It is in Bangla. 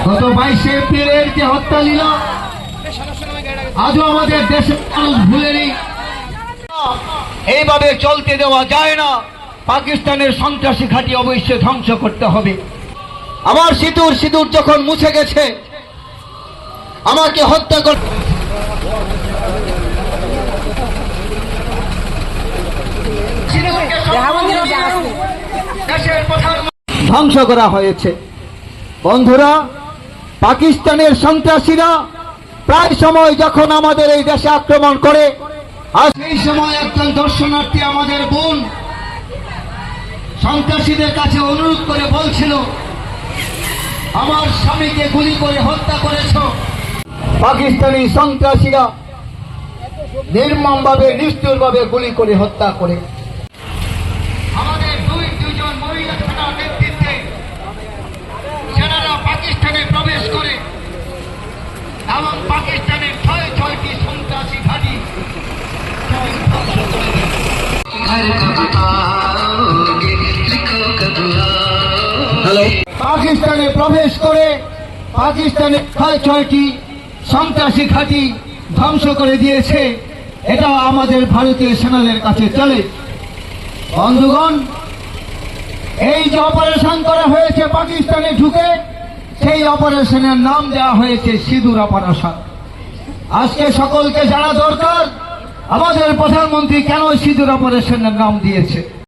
গত 22 এপ্রিলের যে হত্যা লীলা আজও আমাদের দেশের মানুষ ভুলেনি। এইভাবে চলতে দেওয়া যায় না। পাকিস্তানের সন্ত্রাসী ঘাঁটি অবশ্যই ধ্বংস করতে হবে। আমার সিঁদুর যখন মুছে গেছে, আমাকে হত্যা করে ধ্বংস করা হয়েছে। বন্ধুরা, পাকিস্তানের সন্ত্রাসীরা প্রায় সময় যখন আমাদের এই দেশে আক্রমণ করে, আর সেই সময় একজন দর্শনার্থী আমাদের বোন সন্ত্রাসীদের কাছে অনুরোধ করে বলছিল, আমার স্বামীকে গুলি করে হত্যা করেছ। পাকিস্তানি সন্ত্রাসীরা নির্মমভাবে নিষ্ঠুরভাবে গুলি করে হত্যা করে। আমাদের দুজন মহিলা থানার নেতৃত্বে সেনারা পাকিস্তানে প্রবেশ করে এবং পাকিস্তানের 6টি সন্ত্রাসী ঘাঁটি পাকিস্তানে প্রবেশ করে পাকিস্তানের 6টি সন্ত্রাসী ঘাঁটি ধ্বংস করে দিয়েছে। এটা আমাদের ভারতীয় সেনাদের কাছে চলে। বন্ধুগণ, এই যে অপারেশন করা হয়েছে পাকিস্তানে ঢুকে, সেই অপারেশনের নাম দেওয়া হয়েছে সিঁদুর অপারেশন। আজকে সকলকে জানা দরকার আমাদের প্রধানমন্ত্রী কেন সিঁদুর অপারেশনের নাম দিয়েছে।